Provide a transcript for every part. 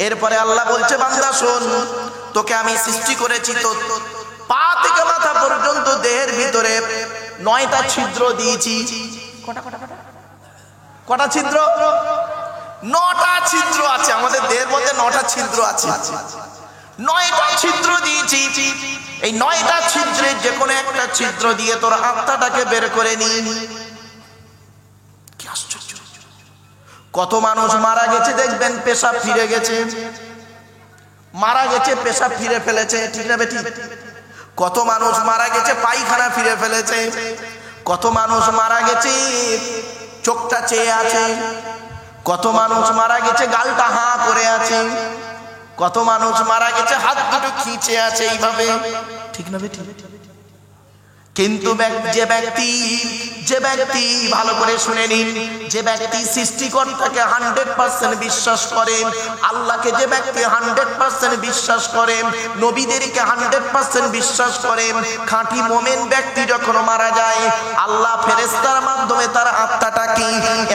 এরপরে আল্লাহ বলছে, বান্দা শোন, তোকে আমি সৃষ্টি করেছি, তো পা থেকে মাথা পর্যন্ত দেহের ভিতরে 9টা ছিদ্র দিয়েছি। কটা ছিদ্র? 9টা ছিদ্র আছে আমাদের দেহের মধ্যে, 9টা ছিদ্র আছে। 9টা ছিদ্র দিয়েছি। এই 9টা ছিদ্রের যে কোনো একটা ছিদ্র দিয়ে তোর আত্মাটাকে বের করে নি। কি আশ্চর্য! কত মানুষ মারা গেছে দেখবেন পেশাব ফিরে গেছে, মারা গেছে পেশাব ফিরে ফেলেছে, ঠিক না বেটি? কত মানুষ মারা গেছে পায়খানা ফিরে ফেলেছে, কত মানুষ মারা গেছে চোখটা চেয়ে আছে, কত মানুষ মারা গেছে গালটা হাঁ করে আছে, কত মানুষ মারা গেছে হাত দুটো খিঁচে আছে এইভাবে, ঠিক না বেটি? কিন্তু যে ব্যক্তি ভালো করে শুনে নিন, যে ব্যক্তি সৃষ্টিকর্তাকে 100% বিশ্বাস করেন, আল্লাহকে যে ব্যক্তি 100% বিশ্বাস করেন, নবীদেরকে 100% বিশ্বাস করেন, খাঁটি মোমেন ব্যক্তি যখন মারা যায়, আল্লাহ ফেরেশতার মাধ্যমে তার আত্মাটাকে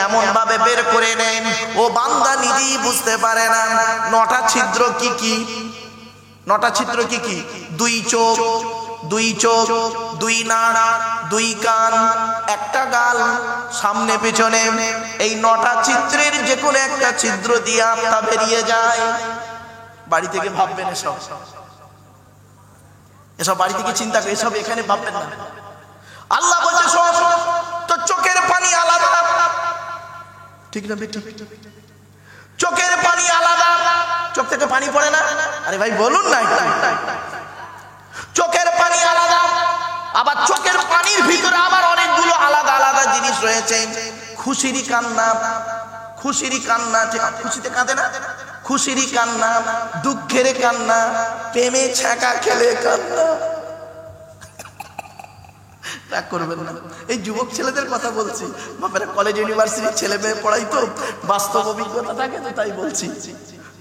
এমন ভাবে বের করে নেন, ও বান্দা নিজেই বুঝতে পারে না। 9টা ছিদ্র কি কি? 9টা ছিদ্র কি কি? 2 চোখ, 2 নাক, 2 কান, একটা গাল, সামনে পেছনে। এই 9টা ছিদ্রের যে কোনো একটা ছিদ্র দিয়ে আত্মা বেরিয়ে যায়। বাড়ি থেকে ভাববেন এসব বাড়ি থেকে চিন্তা করে, এসব এখানে ভাববেন না। আল্লাহ বলছে সব, তো চোখের পানি আলাদা, ঠিক না বেটি? চোখের পানি আলাদা, চোখ থেকে পানি পড়ে না? আরে ভাই বলুন না। চোখের পানি আলাদা, আবার চোখের পানির ভিতরে আবার অনেকগুলো আলাদা আলাদা জিনিস রয়েছে। খুশির কান্না, খুশিতে কাঁদে না? খুশির কান্না, দুঃখের কান্না, প্রেমে ছ্যাঁকা খেলে কান্না। রাগ করবেন না, এই যুবক ছেলেদের কথা বলছি। বাপেরা কলেজ ইউনিভার্সিটির ছেলে মেয়ে পড়াই তো, বাস্তব অভিজ্ঞতা থাকে তো, তাই বলছি।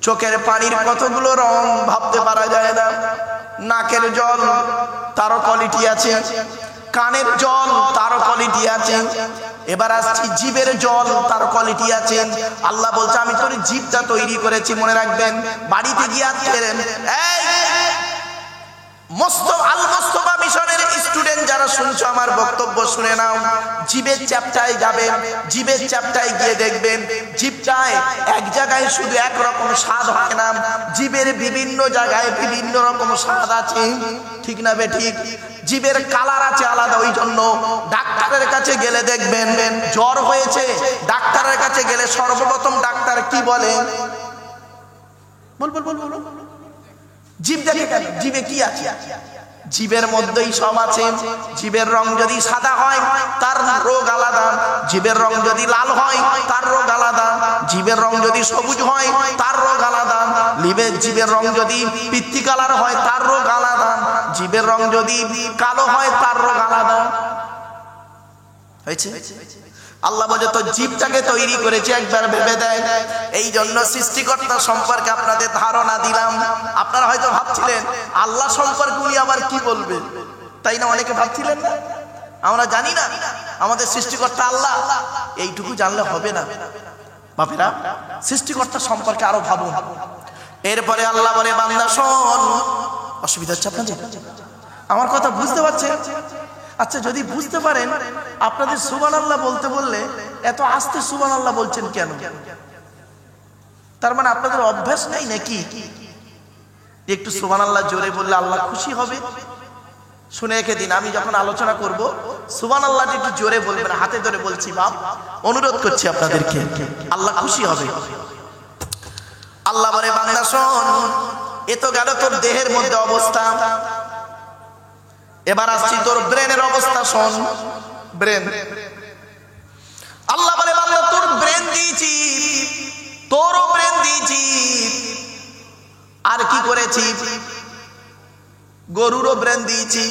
চোখের পানির কতগুলো রং ভাবতে পারা যায় না। নাকের জল, তারও কোয়ালিটি আছে। কানের জল, তারও কোয়ালিটি আছে। এবার আসছি জিভের জল, তার কোয়ালিটি আছে। আল্লাহ বলছে, আমি তোর জিভটা তৈরি করেছি। মনে রাখবেন, বাড়িতে গিয়ে আছেন, এই আল মোস্তফা মিশনের স্টুডেন্ট যারা শুনছো, আমার বক্তব্য শুনে নাও। জিভের চ্যাপ্টায় যাবেন, জিভের চ্যাপ্টায় গিয়ে দেখবেন, জিভটায় এক জায়গায় শুধু একরকম স্বাদ হয় না, জিভের বিভিন্ন জায়গায় বিভিন্ন রকম স্বাদ আছে, ঠিক না বেঠিক? জিভের কালার আছে আলাদা। ওই জন্য ডাক্তারের কাছে গেলে দেখবেন, জ্বর হয়েছে, ডাক্তারের কাছে গেলে সর্বপ্রথম ডাক্তার কি বলে? বল, জিভ দেখে কেন? জিভে কি আছে? জীবের মধ্যেই সব আছে। জীবের রং যদি সাদা হয় তার রোগ আলাদা, জীবের রং যদি লাল হয় তার রোগ আলাদা, জীবের রং যদি সবুজ হয় তার রোগ আলাদা, জীবের রং যদি পিত্তি কালার হয় তার রোগ আলাদা, জীবের রং যদি কালো হয় তার রোগ আলাদা। হয়েছে? আল্লাহ বলে তো জীবটাকে তৈরি করেছে, একবার ভেবে দেয়। এই জন্য সৃষ্টিকর্তা সম্পর্কে আপনাদের ধারণা দিলাম। আপনারা হয়তো ভাবছিলেন আল্লাহ সম্পর্কে উনি আবার কি বলবে, তাই না? অনেকে ভাবছিলেন না? আমরা জানি না আমাদের সৃষ্টিকর্তা আল্লাহ, এইটুকু জানলে হবে না বাপেরা, সৃষ্টিকর্তা সম্পর্কে আরো ভাবুন। এরপরে আল্লাহ বলে, বান্দা শোন। অসুবিধা হচ্ছে আপনাদের? আমার কথা বুঝতে পারছেন? আচ্ছা, যদি বুঝতে পারেন, আপনাদের সুবহানাল্লাহ বলতে বললে এত আস্তে সুবহানাল্লাহ বলছেন কেন? তার মানে আপনাদের অভ্যাস নেই নাকি? একটু সুবহানাল্লাহ জোরে বললে আল্লাহ খুশি হবে। শুনে রেখে দিন, আমি যখন আলোচনা করব সুবহানাল্লাহ একটু জোরে বলবেন। হাতে ধরে বলছি বাপ, অনুরোধ করছি আপনাদেরকে, আল্লাহ খুশি হবে। আল্লাহ বলে, বান্দা শোন, এ তো গেল তোর দেহের মধ্যে অবস্থা। এবার আসছি তোর ব্রেনের অবস্থা, শোন। ব্রেন, আল্লাহ বলে, বান্দা তোর ব্রেন দিয়েছি, তোরও ব্রেন দিয়েছি। আর কি করেছি? গরুরও ব্রেন দিয়েছি।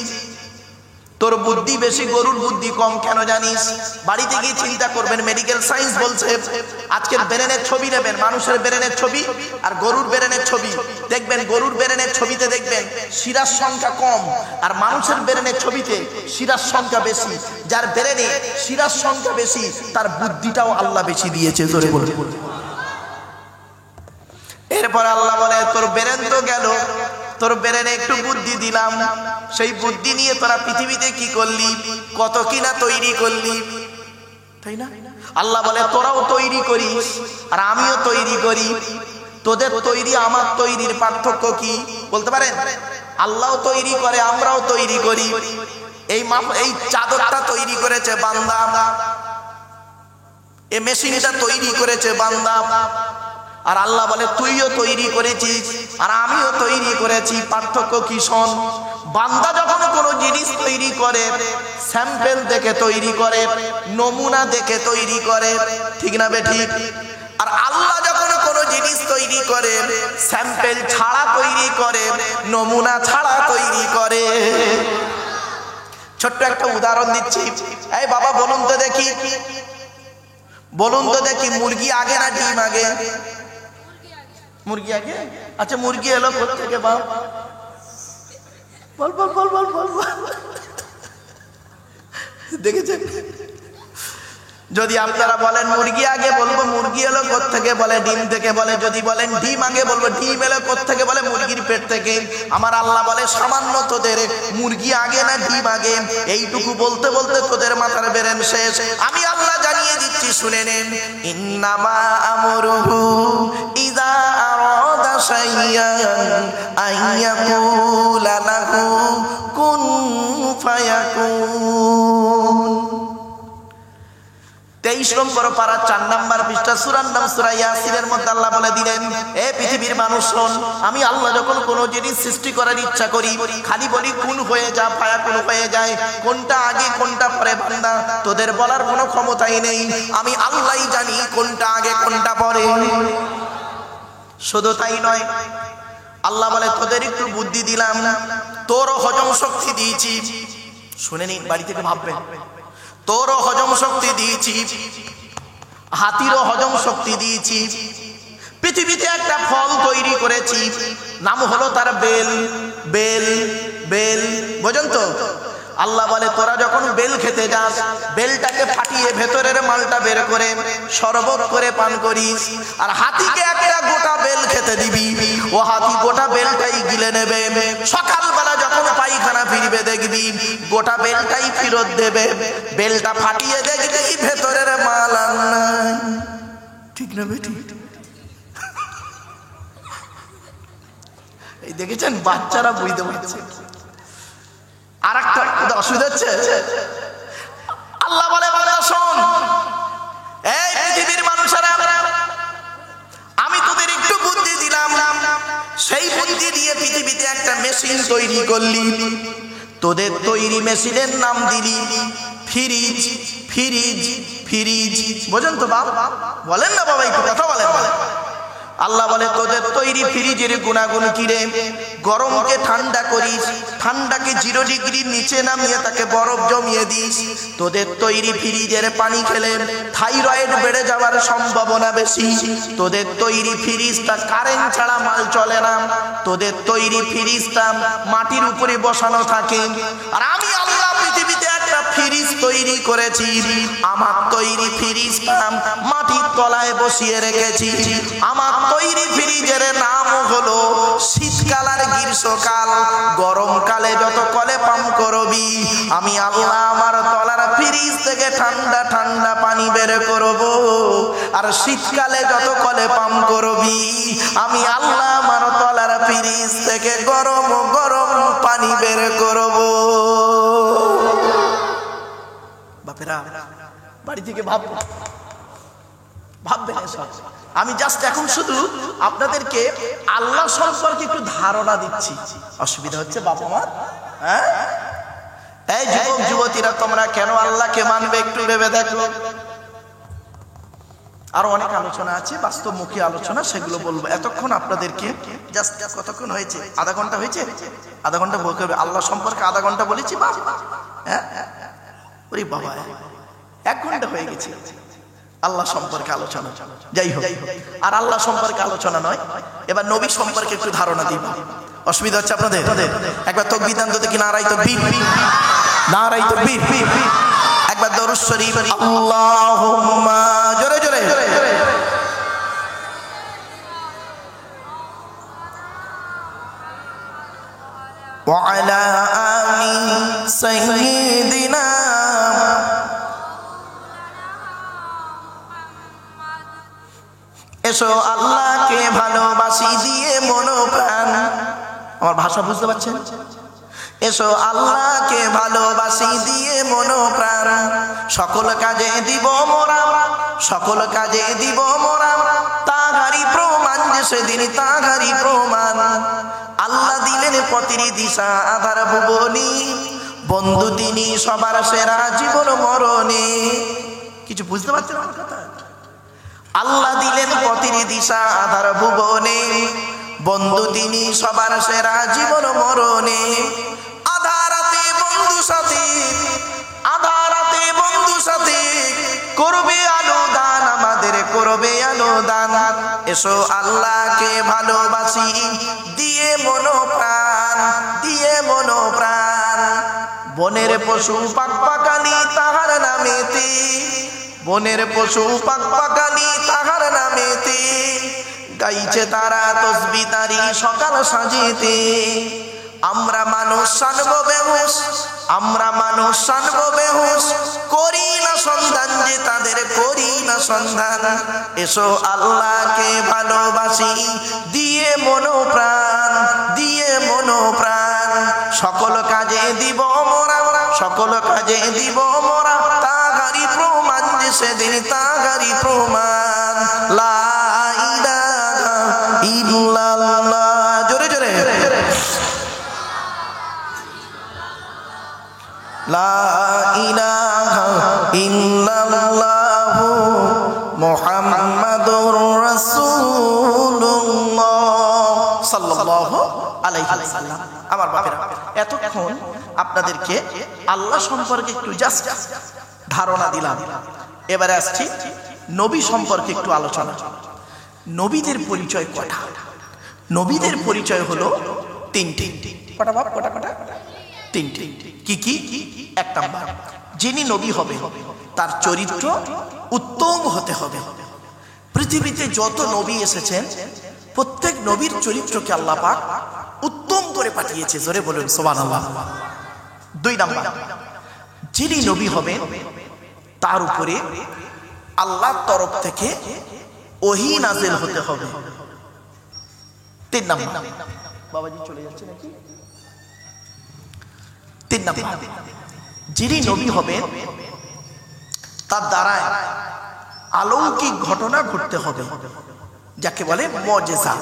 তোর বুদ্ধি বেশি, গরুর বুদ্ধি কম। কেন জানিস? বাড়িতে গিয়ে চিন্তা করবেন। মেডিকেল সায়েন্স বলছে আজকের ব্রেনের ছবি নেবেন, মানুষের ব্রেনের ছবি আর গরুর ব্রেনের ছবি দেখবেন। গরুর ব্রেনের ছবিতে দেখবেন শিরার সংখ্যা কম, আর মানুষের ব্রেনের ছবিতে শিরার সংখ্যা বেশি। যার ব্রেনে শিরার সংখ্যা বেশি তার বুদ্ধিটাও আল্লাহ বেশি দিয়েছে। জোরে বলুন। এরপরে আল্লাহ বলে তোর ব্রেন তো গেল, তোর ব্রেনে একটু বুদ্ধি দিলাম, সেই বুদ্ধি নিয়ে তোরা পৃথিবীতে কি করলি, কত কিনা তৈরি করলি, তাই না? আল্লাহ বলে তোরাও তৈরি করিস আর আমিও তৈরি করি, তোদের তৈরি আমার তৈরির পার্থক্য কি বলতে পারেন? আল্লাহও তৈরি করে, আমরাও তৈরি করি। এই চাদরটা তৈরি করেছে বান্দা, এই মেশিনটা তৈরি করেছে বান্দা। আর আল্লাহ বলে তুইও তৈরি করেছিস আর আমিও তৈরি করেছি, পার্থক্য কি শোন। বান্দা যখন কোনো জিনিস তৈরি করে স্যাম্পল দেখে তৈরি করে, নমুনা দেখে তৈরি করে, ঠিক না বেঠিক? আর আল্লাহ যখন কোনো জিনিস তৈরি করে স্যাম্পল ছাড়া তৈরি করে, নমুনা ছাড়া তৈরি করে। ছোট্ট একটা উদাহরণ দিচ্ছি। এই বাবা বলুন তো দেখি, বলুন তো দেখি, মুরগি আগে না ডিম আগে? মুরগি আগে। আচ্ছা মুরগি এলো কোত্থেকে বাপ? বল বল বল বল বল বল। দেখেছেন? যদি আপনারা বলেন মুরগি আগে, বলবো মুরগি এলো কোত্থেকে, বলে ডিম থেকে। বলে যদি বলেন ডিম আগে, বলবো ডিম এলো কোত্থেকে, বলে মুরগির পেট থেকে। আমার আল্লাহ বলে সামান্য তোদের মুরগি আগে না ডিম আগে, এইটুকু বলতে বলতে তোদের মাথার বেরেন শেষ। আমি আল্লাহ জানিয়ে দিচ্ছি, শুনে নেন। ইন্নামা আমরুহু ইযা আরাদা শাইয়ান আইয়াকুলা লাহু কুন ফায়াকুন। 23 নম্বর পারা 4 নম্বর পৃষ্ঠা, সূরার নাম সূরা ইয়াসিনের মধ্যে আল্লাহ বলে দিলেন, এ পৃথিবীর মানুষ শোন, আমি আল্লাহ যখন কোনো জিনিস সৃষ্টি করার ইচ্ছা করি খালি বলি কুন হয়ে যা, ফায়াকুন হয়ে যায়। কোনটা আগে কোনটা পরে বান্দা তোদের বলার কোনো ক্ষমতাই নেই, আমি আল্লাহই জানি কোনটা আগে কোনটা পরে। শুধু তাই নয়, আল্লাহ বলে তোদের একটু বুদ্ধি দিলাম, তোরও হজম শক্তি দিয়েছি। শুনে নিন, বাড়ি থেকে ভাববেন, তোরও হজম শক্তি দিয়েছি, হাতিরও হজম শক্তি দিয়েছি। পৃথিবীতে একটা ফল তৈরি করেছি, নাম হলো তার বেল। বেল বেল বোঝেন তো? আল্লাহ বলে তোরা যখন বেল খেতে যাস, বেলটাকে ফাটিয়ে ভেতরের মালটা বের করে শরবত করে পান করিস। আর হাতিকে একটা গোটা বেল খেতে দিবি, ও হাতি গোটা বেলটাই গিলে নেবে। সকালবেলা যখন পায়খানা ফিরবে দেখবি গোটা বেলটাই ফেরত দেবে। বেলটা ফাটিয়ে দেখবি ভেতরের মাল আর নাই, ঠিক না বেটি? এই দেখেছেন, বাচ্চারা বুঝতে পারছে। আর একটা অসুবিধা হচ্ছে, আল্লাহ বলে শোন, এই পৃথিবীর মানুষেরা, আমি তোদের একটু বুদ্ধি দিলাম, সেই বুদ্ধি দিয়ে পৃথিবীতে একটা মেশিন তৈরি করলি। তোদের তৈরি মেশিনের নাম দিলি ফ্রিজ। ফ্রিজ ফ্রিজ বোঝেন তো বাবা? বলেন না বাবা, একটু কথা বলেন। আল্লাহ বলে তোদের তৈরি ফ্রিজের গুণাগুণ কিরে? গরমকে ঠান্ডা করিস, ঠান্ডাকে 0 ডিগ্রির নিচে নামিয়ে তাকে বরফ জমিয়ে দিস। তোদের তৈরি ফ্রিজের পানি খেলে থাইরয়েড বেড়ে যাওয়ার সম্ভাবনা বেশি। তোদের তৈরি ফ্রিজটা কারেন্ট ছাড়া মাল চলে না, তোদের তৈরি ফ্রিজটা মাটির উপরে বসানো থাকে। আর আমি আল্লাহ পৃথিবীতে একটা ফ্রিজ তৈরি করেছি, আমার তৈরি ফ্রিজটা মাটির তলায় বসিয়ে রেখেছি। আমার তৈরি ফ্রিজের নাম হলো শীতকাল আর গ্রীষ্মকাল। গরমকালে যত কলে পাম্প করবি, আমি আল্লাহ আমার তলার ফ্রিজ থেকে ঠান্ডা ঠান্ডা পানি বের করব। আর শীতকালে যত কলে পাম্প করবি, আমি আল্লাহ আমার তলার ফ্রিজ থেকে গরম গরম পানি বের করব। বাপেরা বাড়ি থেকে ভাববেন এসব। আমি জাস্ট এখন শুধু আপনাদেরকে আল্লাহ সম্পর্কে একটু ধারণা দিচ্ছি। অসুবিধা হচ্ছে বাবা মা? হ্যাঁ, এই যুবক যুবতীরা, তোমরা কেন আল্লাহকে মানবে একটু ভেবে দেখো। আরো অনেক আলোচনা আছে, বাস্তবমুখী আলোচনা, সেগুলো বলবো। এতক্ষণ আপনাদেরকে জাস্ট কতক্ষণ হয়েছে? আধা ঘন্টা হয়েছে। আধা ঘন্টা বলতে হবে আল্লাহ সম্পর্কে, আধা ঘন্টা বলেছি বা? হ্যাঁ, ওরে বাবা, 1 ঘন্টা হয়ে গেছে আল্লাহ সম্পর্কে আলোচনা। যাই হোক, আর আল্লাহ সম্পর্কে আলোচনা নয়, এবার নবী সম্পর্কে একটু ধারণা দিব। অসুবিধা হচ্ছে আপনাদের? একবার তাকবীর দেন তো দেখি, নারায়ে তাকবীর, নারায়ে তাকবীর। একবার দরুদ শরীফ, আল্লাহুম্মা, জোরে জোরে। ওয়া আলা আলি সাইয়্যিদিনা। এসো আল্লাহকে ভালোবাসি দিয়ে মন প্রাণ। আমার ভাষা বুঝতে পারছেন? এসো আল্লাহকে ভালোবাসি দিয়ে মন প্রাণ, সকল কাজে দিব মোরা, সকল কাজে দিব মোরা, তাহারি প্রমাণ যে সেদিন তাহারি প্রমাণ। আল্লাহ দিলেন পথের দিশা আধার ভুবনী, বন্ধু তিনি সবার সেরা জীবন মরণে। কিছু বুঝতে পারছেন আমার কথা? আল্লাহ দিলেন পথের দিশা আধার ভুবনে, বন্ধু তিনি সবার সেরা জীবন মরণে। আধারাতে বন্ধু সাথী, আধারাতে বন্ধু সাথী, করবে আলো দান আমাদের, করবে আলো দান। এসো আল্লাহকে ভালোবাসি দিয়ে মন প্রাণ, দিয়ে মন প্রাণ। বনের পশু পাক পাকালি তাহার নামেতে, বনের পশু পাক পাকালি তাহার নামেতে, গাইছে তারা তসবিহ তারি সকাল সাজেতে। আমরা মানুষ সানব বেহুশ, আমরা মানুষ সানব বেহুশ, করি না সন্ধান যে তাদের, করি না সন্ধান। এসো আল্লাহকে ভালোবাসি দিয়ে মন প্রাণ, দিয়ে মন প্রাণ। সকল কাজে দিব মোরা, সকল কাজে দিব মোরা, তাহারি প্রমাণ যে সেদিন তাহারি প্রমাণ। লা ইলাহা ইল্লাল্লাহ, জোরে জোরে। লা ইলাহা ইল্লাল্লাহু মুহাম্মাদুর রাসূলুল্লাহ সাল্লাল্লাহু আলাইহি ওয়াসাল্লাম। আমার বাপেরা, এতক্ষণ আপনাদেরকে আল্লাহ সম্পর্কে একটু জাস্ট ধারণা দিলাম। এবারে আসছি নবী সম্পর্কে একটু আলোচনা। নবীদের পরিচয় কটা? নবীদের পরিচয় হলো তিনটি। কটা বাপ? কটা কটা? তিনটি। কি কি? এক নাম্বার, যিনি নবী হবে তার চরিত্র উত্তম হতে হবে। পৃথিবীতে যত নবী এসেছেন প্রত্যেক নবীর চরিত্রকে আল্লাহ পাক উত্তম করে পাঠিয়েছে, জোরে বলুন সুবহানাল্লাহ। দুই নাম্বার, যিনি নবী হবে তার উপরে আল্লাহর তরফ থেকে ওহী নাযিল হতে হবে। তিন নাম্বার, বাবাজি চলে যাচ্ছে নাকি? তিন নাম্বার, যিনি নবী হবে তার দ্বারায় অলৌকিক ঘটনা ঘটতে হবে, যাকে বলে মুজিজা।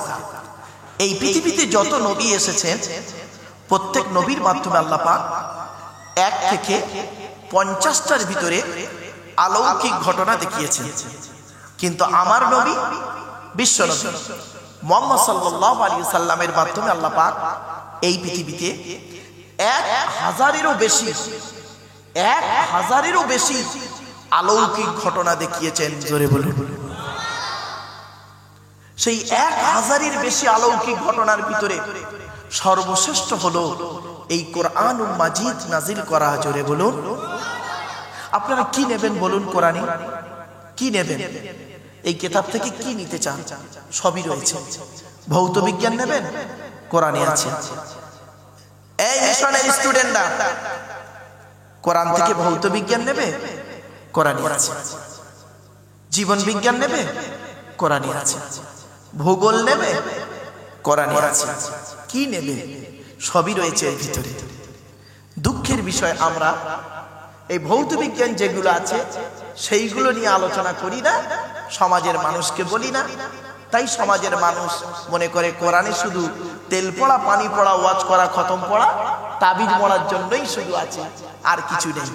এই পৃথিবীতে যত নবী এসেছেন প্রত্যেক নবীর মাধ্যমে আল্লাহ পাক 1 থেকে 50টার ভিতরে অলৌকিক ঘটনা দেখিয়েছেন। কিন্তু আমার নবী বিশ্ব নবী মুহাম্মদ সাল্লাল্লাহু আলাইহি সাল্লামের মাধ্যমে আল্লাহ পাক এই পৃথিবীতে 1000-এরও বেশি, 1000-এরও বেশি অলৌকিক ঘটনা দেখিয়েছেন, জোরে বলুন। সেই 1000-এর বেশি অলৌকিক ঘটনার ভিতরে সর্বশ্রেষ্ঠ হলো এই কোরআনুল মাজিদ নাজিল করা, জোরে বলুন। আপনারা কি নেবেন বলুন? কোরআনে কি নেবেন? এই কিতাব থেকে কি নিতে চান? সবই রয়েছে। ভৌত বিজ্ঞান নেবেন? কোরআনে আছে। এই মিশনের স্টুডেন্টরা কোরআন থেকে ভৌত বিজ্ঞান নেবে? কোরআনে আছে। জীবন বিজ্ঞান নেবে? কোরআনে আছে। ভূগোল নেবে? কোরআনে আছে। কি নেবে? সবই রয়েছে এর ভিতরে। দুঃখের বিষয় আমরা এই ভৌত বিজ্ঞান যেগুলো আছে সেইগুলো নিয়ে আলোচনা করি না, সমাজের মানুষকে বলি না। তাই সমাজের মানুষ মনে করে কোরআনে শুধু তেল পড়া, পানি পড়া, ওয়াজ করা, খতম পড়া, তাবিজ পড়ার জন্যই শুধু আছে, আর কিছু নেই।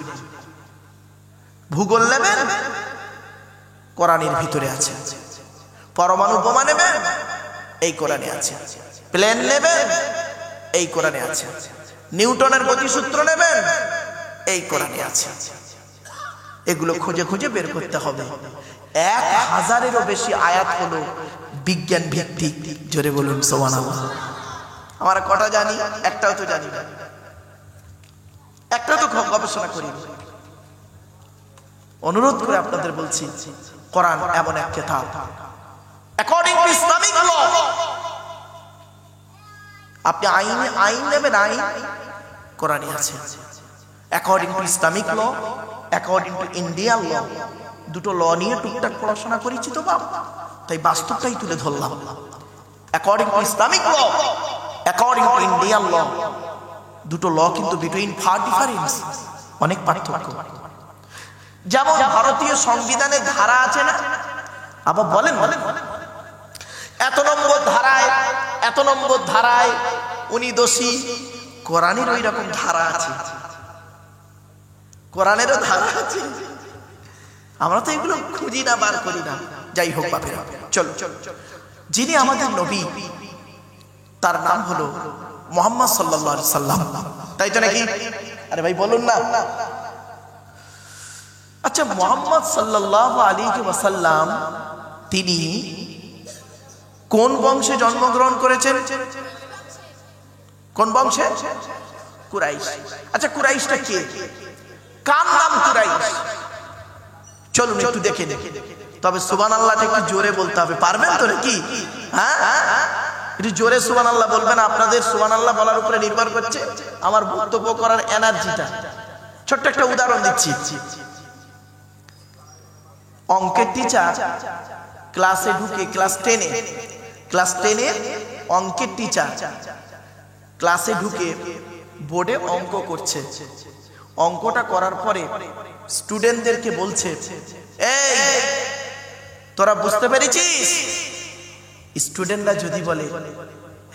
ভূগোল নেবেন? কোরআনের ভিতরে আছে। পরমাণু বোমা নেবেন? এই কোরআনে আছে। প্লেন নেবেন? এই কোরআনে আছে। নিউটনের গতিসূত্র নেবেন? এই কোরআনে আছে। এগুলো খুঁজে খুঁজে বের করতে হবে। 1000-এরও বেশি আয়াত হলো বিজ্ঞান ভিত্তিক, জোরে বলুন সুবহানাল্লাহ। আমরা কটা জানি? একটাও তো জানি না, একটাও তো গবেষণা করি। অনুরোধ করে আপনাদের বলছি, কোরআন এমন এক কিতাব, অ্যাকর্ডিং টু ইসলামিক ল, আপনি আইন নেবেন, আইন কোরআনে আছে। According to Islamic law, according to Indian law, দুটো ল নিয়ে টুকটাক পড়াশোনা করেছি তো বাপ, তাই বাস্তবটাই তুলে ধরলাম। According to Islamic law, according to Indian law, দুটো ল কিন্তু বিটুইন ফার ডিফারেন্স, অনেক পার্থক্য। যেমন ভারতীয় সংবিধানের ধারা আছে না, আবার বলেন এত নম্বর ধারায় উনি দোষী, কোরআনের ওই রকম ধারা আছে, কোরআনেরও ধারা আছে। আমরা তো এগুলো খুঁজি না, বার করি না। যাই হোক বাপেরা, চলো, যিনি আমাদের নবী তার নাম হলো মুহাম্মদ সাল্লাল্লাহু আলাইহি সাল্লাম, তাই তো নাকি? আরে ভাই বলুন না। আচ্ছা, মুহাম্মদ সাল্লাল্লাহু আলাইহি ওয়াসাল্লাম তিনি কোন বংশে জন্মগ্রহণ করেছেন? কোন বংশে? কুরাইশ। আচ্ছা, কুরাইশটা কে? কার নাম কুরাইশ? চলুন একটু দেখে দেখে, তবে সুবহানাল্লাহটা একটু জোরে বলতে হবে, পারবেন তো নাকি? হ্যাঁ, একটু জোরে সুবহানাল্লাহ বলবেন। আপনাদের সুবহানাল্লাহ বলার উপরে নির্ভর করছে আমার বক্তব্য করার এনার্জিটা। ছোট্ট একটা উদাহরণ দিচ্ছি। অঙ্কের টিচার ক্লাসে ঢুকে, ক্লাস 10-এ অঙ্কের টিচার ক্লাসে ঢুকে বোর্ডে অঙ্ক করছে। অঙ্কটা করার পরে স্টুডেন্টদেরকে বলছে, এই তোরা বুঝতে পেরেছিস? স্টুডেন্টরা যদি বলে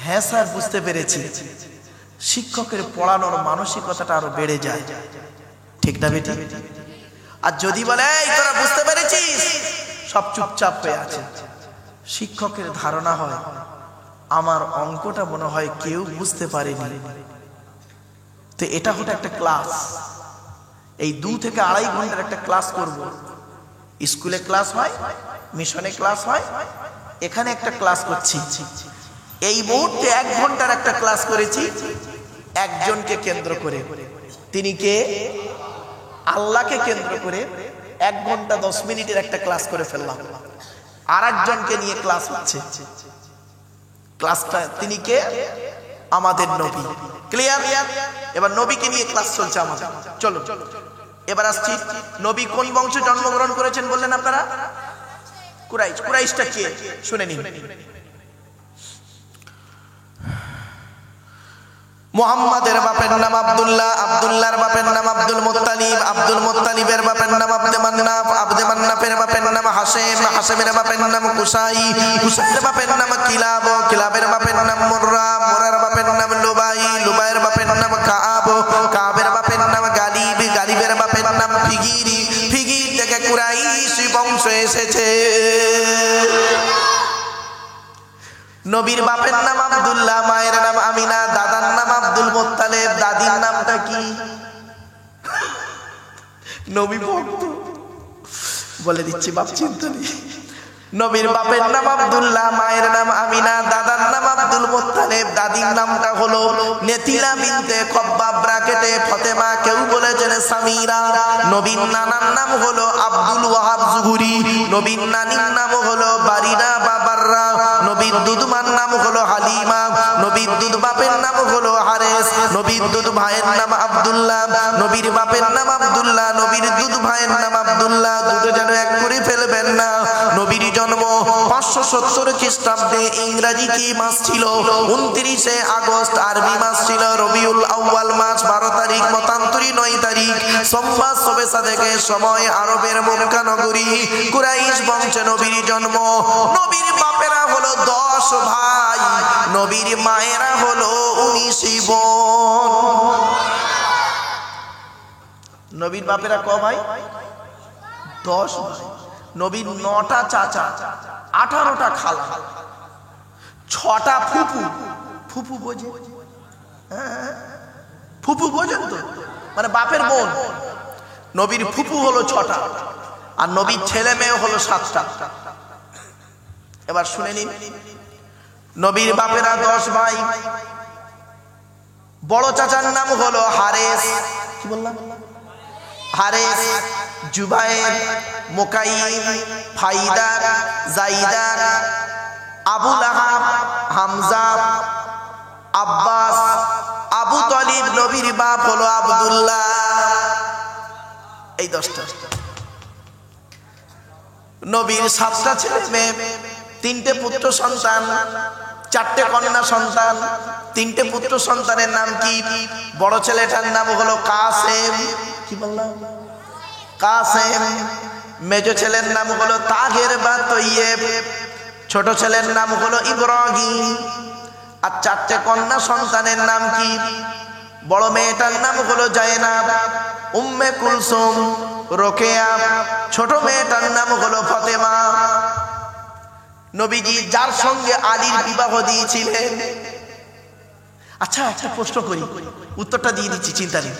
হ্যাঁ স্যার বুঝতে পেরেছি, শিক্ষকের পড়ানোর মানসিকতাটা আরো বেড়ে যায়, ঠিক না বেটি? আর যদি বলে এই তোরা বুঝতে পেরেছিস, সব চুপচাপ হয়ে আছে, শিক্ষকের ধারণা হয় আমার অঙ্কটা মনে হয় কেউ বুঝতে পারেনি। তো এটা হলো একটা ক্লাস, এই 2 থেকে 2.5 ঘন্টার একটা ক্লাস করব। স্কুলে ক্লাস হয়, মিশনে ক্লাস হয়, এখানে একটা ক্লাস করছি। এই মুহূর্তে 1 ঘন্টার একটা ক্লাস করেছি একজনকে কেন্দ্র করে। তিনি কে? আল্লাহকে কেন্দ্র করে 1 ঘন্টা 10 মিনিটের একটা ক্লাস করে ফেললাম। আর একজনকে নিয়ে ক্লাস হচ্ছে। ক্লাসটা তিনি কে? আমাদের নবী। ক্লিয়ার? এবার নবীকে নিয়ে ক্লাস চলছে আমাদের। চলো এবার আসছি, নবী কোন বংশে জন্মগ্রহণ করেছেন বললেন আপনারা? কুরাইশ। কুরাইশটা কে শুনে নিন। মুহাম্মাদের বাপের নাম আব্দুল্লাহ, আব্দুল্লাহর বাপের নাম আব্দুল মুত্তালিব, আব্দুল মুত্তালিবের বাপের নাম আব্দে মান্নাফ, আব্দে মান্নাফের বাপের নাম হাশেম, হাশেমের বাপের নাম কুসাই, কুসাইয়ের বাপের নাম কিলাব, কিলাবের বাপের নাম মুররা, মুররার বাপের নাম লুবাই, লুবাইয়ের বাপের নাম কাআব, কাআবের বাপের নাম গালিব, গালিবের বাপের নাম ফিগির, ফিগির থেকে কুরাইশ বংশ এসেছে। নবীর বাপের নাম আব্দুল্লাহ, মায়ের নাম আমিনা, দাদার নাম আব্দুল মুত্তালিব, দাদির নামটা কি? নবী ভক্ত বলে দিচ্ছি বাপ, চিন্তা নেই। নবীর বাপের নাম আব্দুল্লাহ, মায়ের নাম আমিনা, দাদার নাম আব্দুল মুত্তালিব, দাদির নামটা হলো নেতিলা বিনতে খব্বাব ব্রাকেটে ফতেমা, কেউ বলেছেন সামিরা। নবীর নানার নাম হলো আব্দুল ওয়াহাব জুহুরি, নবীর নানির নাম হলো বারিনা বাবাররা, নবীর দুধমার নাম হলো হালিমা, নবীর দুধ বাপের নাম হলো হারেস, নবীর দুধ ভাইয়ের নাম আব্দুল্লাহ, নবীর বাপের নাম আব্দুল্লাহ, নবীর দুধ ভাইয়ের নাম আব্দুল্লাহ, দুটো যেন এক করে ফেলবেন না। নবীর জন্ম 570 খ্রিস্টাব্দে, ইংরেজি কি মাস ছিল? 29শে আগস্ট, আরবি মাস ছিল রবিউল আউয়াল মাস, 12 তারিখ, মতান্তরী 9 তারিখ, সোমবার শবে সাদেকে সময়, আরবের মক্কা নগরী, কুরাইশ বংশে নবীর জন্ম। নবীর বাপেরা হলো 10 ভাই, নবীর মায়েরা হলো 19 বোন। নবীর বাপেরা ক ভাই? 10 ভাই। নবীর 9টা চাচা, 18টা খালা, 6টা ফুফু। ফুফু বোঝে? হ্যাঁ, ফুফু বোঝেন তো, মানে বাপের বোন। নবীর ফুফু হলো 6টা, আর নবীর ছেলে মেয়ে হলো 7টা। এবার শুনে নিন, নবীর বাপেরা 10 ভাই। বড় চাচার নাম হলো হারেস, কি বললাম? হারেস, জুবায়ের, মুকাইম, ফাইদা, জাইদা, আবু লাহাব, হামজা, আব্বাস নবীর বাপ হলো আব্দুল্লাহ। এই 10টা। নবীর 7টা ছেলে মেয়ে, 3টে পুত্র সন্তান, 4টে কন্যা সন্তান। 3টে পুত্র সন্তানের নাম কি? বড় ছেলেটার নাম হলো কাসেম। কি বললাম? কাসেম। মেজো ছেলের নাম হলো তাহের বা তৈয়েব। ছোট ছেলের নাম হলো ইব্রাহিম। আর 4টে কন্যা সন্তানের নাম কি? বড় মেয়েটার নাম হলো জায়নাব, উম্মে কুলসুম, রোকেয়া। ছোট মেয়েটার নাম হলো ফাতেমা। নবীজি যার সঙ্গে আলীর বিবাহ দিয়েছিলেন। আচ্ছা একটা প্রশ্ন করি, উত্তরটা দিয়ে দিচ্ছি, চিন্তা নেই।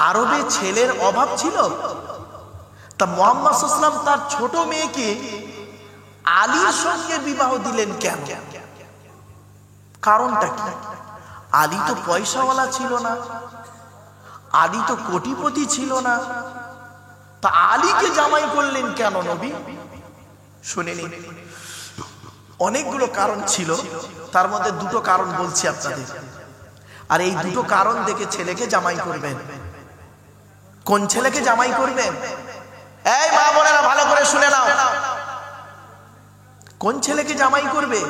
আরবে ছেলের অভাব ছিল, তা মুহাম্মদ সাল্লাল্লাহু আলাইহি ওয়াসাল্লাম তার ছোট মেয়েকে আলীর সঙ্গে বিবাহ দিলেন কেন? কারণটা কি? আলী তো পয়সাওয়ালা ছিল না, আলী তো কোটিপতি ছিল না, তা আলীকে জামাই করলেন কেন নবী? শুনে নিন, অনেকগুলো কারণ ছিল, তার মধ্যে 2টো কারণ বলছি আপনাদের। আর এই 2টো কারণ দেখে ছেলেকে জামাই করবেন। কোন ছেলেকে জামাই করবেন? এই মা বোনেরা ভালো করে শুনে নাও, কোন ছেলেকে জামাই করবে?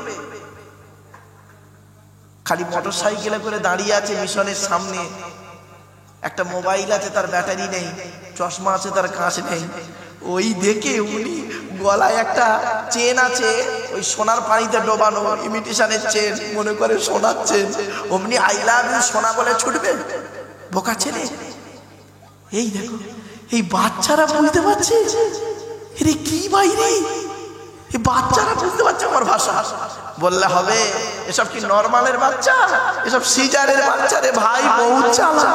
খালি মোটর সাইকেলে করে দাঁড়িয়ে আছে মিশনের সামনে, একটা মোবাইল আছে তার ব্যাটারি নেই, চশমা আছে তার কাঁচ নেই, ওই দেখে উনি গলায় একটা চেন আছে, ওই সোনার পানিতে ডোবানো ইমিটেশনের চেন, মনে করে সোনার চেন, অমনি আই লাভ ইউ সোনা বলে ছুটবে? বোকা ছেলে। এই দেখো, এই বাচ্চারা বুঝতে পারছে এরে কি বাইরে, এই বাচ্চারা বুঝতে পারছে আমার ভাষা। বললে হবে এসব কি নরমালের বাচ্চা? এসব সিজারের বাচ্চা রে ভাই, বহুত চালা।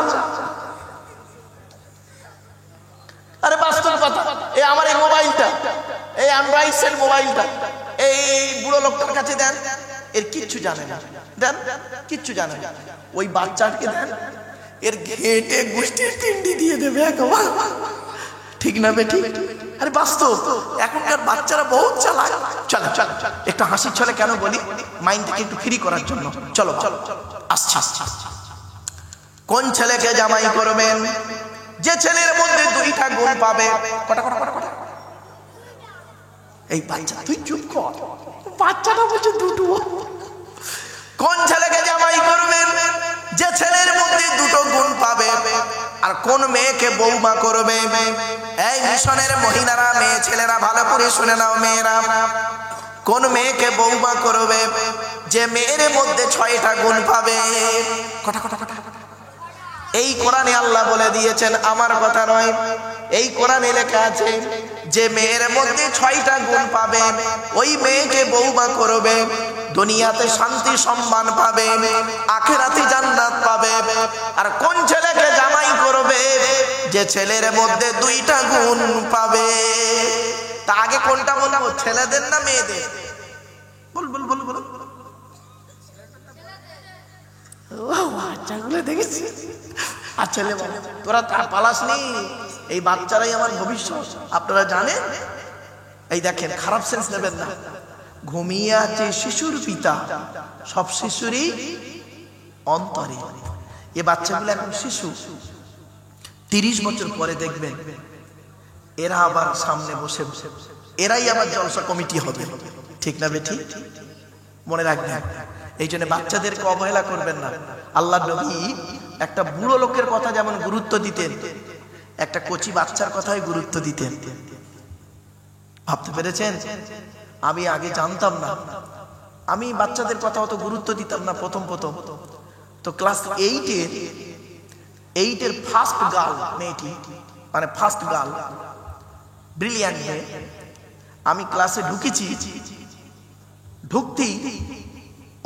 আরে বাস্তব কথা, এই আমার এই মোবাইলটা, এই অ্যান্ড্রয়েড সেট মোবাইলটা এই বুড়ো লোকটার কাছে দেন, এর কিচ্ছু জানে না, দেন কিচ্ছু জানে না। ওই বাচ্চাকে দেন, এর ঘেটে গোষ্ঠীর তিনটি দিয়ে দেবে একবার, ঠিক না বেটি? আরে বাস্তব, এখনকার বাচ্চারা বহুত চালাক। চলো চলো একটু হাসির ছলে কেন বলি, মাইন্ডটাকে একটু ফ্রি করার জন্য। চলো চলো আসছে। কোন ছেলেকে জামাই করবেন? যে ছেলের মধ্যে 2টা গুণ পাবে। কটা কটা কটা কটা? এই বাচ্চা তুই চুপ কর, বাচ্চাটা বলছে 2টো। কোন ছেলেকে জামাই করবেন? যে ছেলের মধ্যে 2টো গুণ পাবে। আর কোন মেয়েকে বৌমা করবে? এই মিশনের মহিলারা, মেয়ে ছেলেরা ভালো করে শুনে নাও। মেয়েরা, কোন মেয়েকে বৌমা করবে? যে মেয়ের মধ্যে 6টা গুণ পাবে। কটা কটা কটা? এই কোরআনে আল্লাহ বলে দিয়েছেন, আমার কথা নয়, এই কোরআনে লেখা আছে যে মেয়ের মধ্যে 6টা গুণ পাবে, ওই মেয়েকে বৌমা করবে। দুনিয়াতে শান্তি সম্মান পাবে, আখিরাতে জান্নাত পাবে। আর কোন ছেলেকে জামাই করবে? যে ছেলের মধ্যে 2টা গুণ পাবে। তা আগে কোনটা বলবো, ছেলেদের না মেয়েদের? বল বল বল বল। বাচ্চাগুলো দেখেছি। আচ্ছা তোরা পালাসনি, এই বাচ্চারাই আমার ভবিষ্যৎ, আপনারা জানেন। এই দেখেন, খারাপ সেন্স নেবেন না। ঘুমিয়ে আছে শিশুর পিতা, সব শিশুরই অন্তরে। এ বাচ্চাগুলো এখন শিশু, 30 বছর পরে দেখবেন এরা আবার সামনে বসে, এরাই আবার জলসা কমিটি হবে, ঠিক না বেঠি? মনে রাখবেন। এই জন্য বাচ্চাদেরকে অবহেলা করবেন না। আল্লাহ নবী একটা বুড়ো লোকের কথা যেমন গুরুত্ব দিতেন, একটা কচি বাচ্চার কথাই গুরুত্ব দিতেন। ভাবতে পেরেছেন? আমি আগে জানতাম না, আমি বাচ্চাদের কথা অত গুরুত্ব দিতাম না প্রথম তো ক্লাস 8-এর ফার্স্ট গার্ল মেয়েটি, মানে ফার্স্ট গার্ল, ব্রিলিয়ান্ট মেয়ে, আমি ক্লাসে ঢুকেছি। ঢুকতেই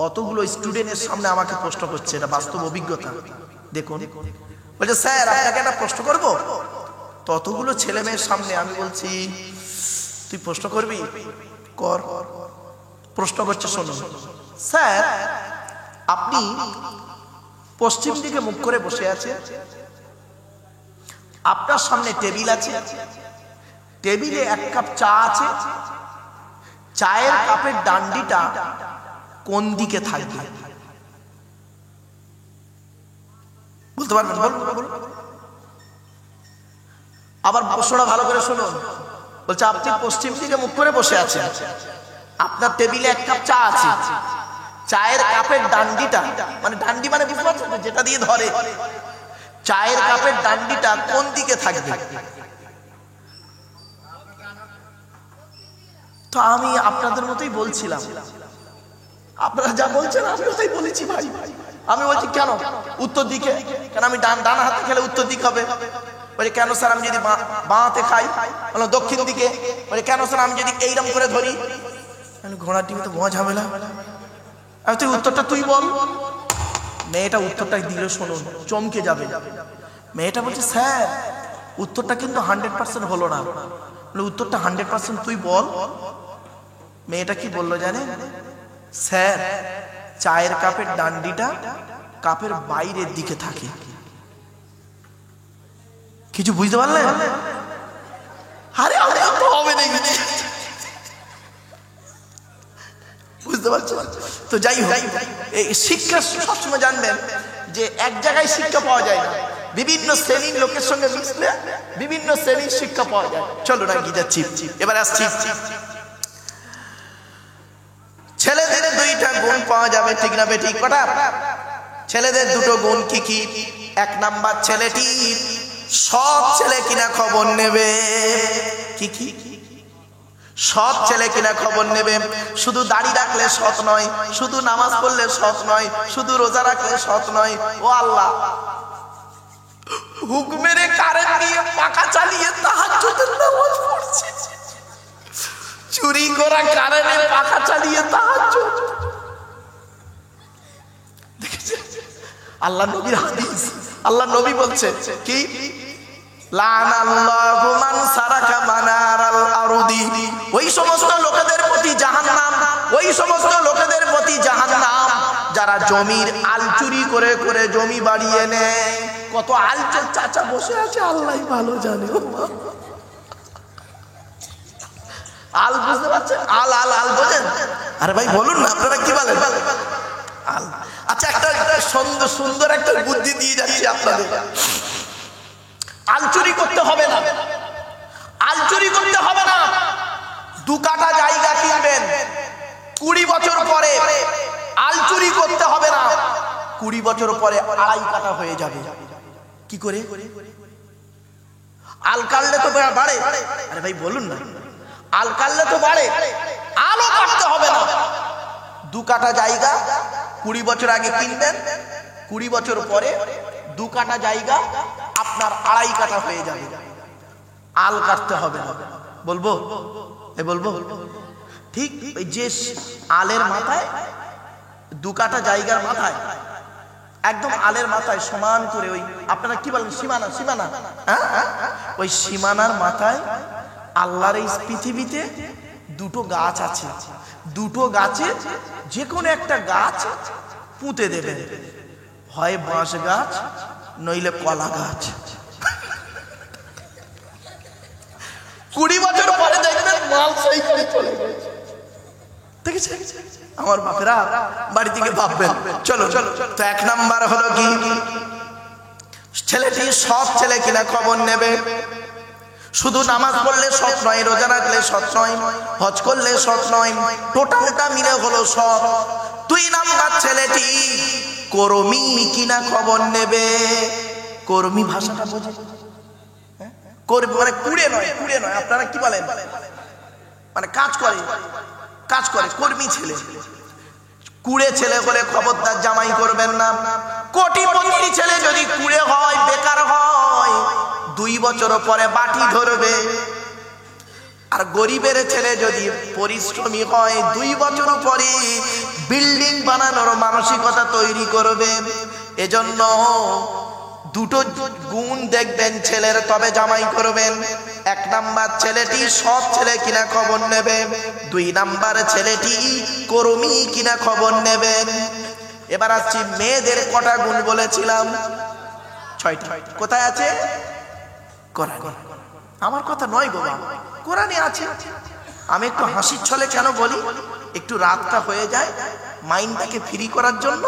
অতগুলো স্টুডেন্টের সামনে আমাকে প্রশ্ন করছে, এটা বাস্তব অভিজ্ঞতা। দেখুন, বলছে স্যার আপনাকে একটা প্রশ্ন করব। ততগুলো ছেলে মেয়ের সামনে আমি বলছি তুই প্রশ্ন করবি, কর। প্রশ্ন করছে, শোনো স্যার, আপনি পশ্চিম দিকে মুখ করে বসে আছেন, আপনার সামনে টেবিল আছে, টেবিলে 1 কাপ চা আছে, চায়ের কাপের ডান্ডিটা কোন দিকে থাকবে? বলতে পারবেন? বলুন। আবার প্রশ্নটা ভালো করে শুনুন। বলছে আপনি পশ্চিম দিকে মুখ করে বসে আছেন, আপনার টেবিলে এক কাপ চা আছে, চায়ের কাপের ডান্ডিটা, মানে ডান্ডি মানে বুঝতে পারছেন যেটা দিয়ে ধরে, চায়ের কাপের ডান্ডিটা কোন দিকে থাকবে? তো আমি আপনাদের মতোই বলছিলাম, আপনারা যা বলছেন আমি ওটাই বলেছি ভাই। আমি বলছি কেন উত্তর দিকে, কেন আমি ডান হাতে খেলে উত্তর দিক হবে? বলে কেন স্যার আমি যদি বাঁ হাতে খাই? বললাম দক্ষিণ দিকে। বলে কেন স্যার আমি যদি এইরকম করে ধরি? ঘোড়ার ডিমে তো মজা ঝামেলা। আমি তুই উত্তরটা তুই বল। মেয়েটা উত্তরটা দিলে শুনুন, চমকে যাবে। মেয়েটা বলছে স্যার উত্তরটা কিন্তু 100% হলো না। উত্তরটা 100% তুই বল। মেয়েটা কি বললো জানেন? স্যার চায়ের কাপের ডান্ডিটা কাপের বাইরের দিকে থাকে। কিছু বুঝতে পারলেন? আরে হবে না, বুঝতে পারছো? তো যাই হোক, এই শিক্ষা সবসময় জানবেন যে এক জায়গায় শিক্ষা পাওয়া যায় না, বিভিন্ন শ্রেণীর লোকের সঙ্গে মিশলে বিভিন্ন শ্রেণীর শিক্ষা পাওয়া যায়। চলো না গিয়ে যাচ্ছি, এবার আসছি। ছেলেদের দুইটা গুণ পাওয়া যাবে, ঠিক না বেঠিক? কটা ছেলেদের দুটো গুণ কি কি? এক নাম্বার, ছেলেটি সৎ ছেলে কিনা খবর নেবে। কি? সৎ ছেলে কিনা খবর নেবে। শুধু দাড়ি রাখলে সৎ নয়, শুধু নামাজ পড়লে সৎ নয়, শুধু রোজা রাখলে সৎ নয়। ও আল্লাহ, হুকুমের কারেন্ট নিয়ে পাখা চালিয়ে তাহাজ্জুদের নামাজ পড়ছে, চুরি করা কারেন্টে পাখা চালিয়ে তাহাজ্জুদ। দেখেছেন আল্লাহ নবীর হাদিস, আল্লাহ নবী বলছে কি? লানাল্লাহু মান সারাকা মানারাল আরদি। ওই সমস্ত লোকেদের প্রতি জাহান্নাম, ওই সমস্ত লোকেদের প্রতি জাহান্নাম যারা জমির আল চুরি করে করে জমি বাড়িয়ে নেয়। কত আলচোর চাচা বসে আছে আল্লাহই ভালো জানে। আল বুঝতে পারছেন? আল বোঝেন? আরে ভাই বলুন না, আপনারা কি বলেন? আল। আচ্ছা, একটা সুন্দর একটা বুদ্ধি দিয়ে যাচ্ছি আপনাদের। আল চুরি করতে হবে না, আল চুরি করতে হবে না। 2 কাঠা জায়গা কিনবেন, 20 বছর পরে আল চুরি করতে হবে না, 20 বছর পরে 2.5 কাঠা হয়ে যাবে। কি করে? আল কাটলে তো বাড়ে। আরে ভাই বলুন না, আল কাটলে তো বাড়ে, আলও কাটতে হবে না। 2 কাঠা জায়গা 20 বছর আগে কিনবেন, 20 বছর পরে 2 কাঠা জায়গা আপনার 2.5 কাঠা হয়ে যাবে। আল কাটতে হবে না। বলবো? ঠিক ওই যে আলের মাথায় 2 কাঠা জায়গার মাথায়, একদম আলের মাথায় সমান করে, ওই আপনারা কি বলেন সীমানা, ওই সীমানার মাথায় আল্লাহর এই পৃথিবীতে 2টো গাছ আছে। 2টো গাছে যে কোনো একটা গাছ পুঁতে দেবে, হয় বাঁশ গাছ নইলে কলা গাছ। 20 বছর পরে দেখবেন মাল সেই করে চলে গেছে। দেখেছে আমার বাপেরা বাড়ি থেকে ভাববেন। চলো। তো 1 নাম্বার হলো কি? ছেলেটি সৎ ছেলে কিনা খবর নেবে। শুধু নামাজ পড়লে সৎ নয়, রোজা রাখলে সৎ নয়, হজ করলে সৎ নয়, টোটালটা মিলে হলো সৎ। 2 নাম্বার, ছেলেটি কর্মী কিনা খবর নেবে। কর্মী ভাষাটা বোঝে? কর্মী মানে কুড়ে নয়, আপনারা কি বলেন? মানে কাজ করে কর্মী ছেলে। কুড়ে ছেলে বলে খবরদার জামাই করবেন না। কোটিপতি ছেলে যদি কুড়ে হয়, বেকার হয়, 2 বছর পরে বাটি ধরবে। আর গরিবের ছেলে যদি পরিশ্রমী হয়, 2 বছর পরে বিল্ডিং বানানোর মানসিকতা তৈরি করবে। এজন্য 2টো গুণ দেখবেন ছেলের, তবে জামাই করবেন। 1 নাম্বার, ছেলেটি সৎ ছেলে কিনা খবর নেবে। 2 নাম্বার, ছেলেটি কর্মী কিনা খবর নেবেন। এবার আসছি মেয়েদের কটা গুণ বলেছিলাম? 6টা। কোথায় আছে? কোরআনে। আমার কথা নয় গো বাবা, কোরআনে আছে। আমি একটু হাসির ছলে কেন বলি, একটু রাতটা হয়ে যায়, মাইন্ডটাকে ফ্রি করার জন্য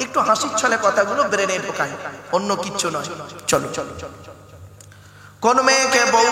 একটু হাসির ছলে কথাগুলো ব্রেনে ঢোকাই, অন্য কিচ্ছু নয়। চলো চলো, কোন মেয়েকে বউ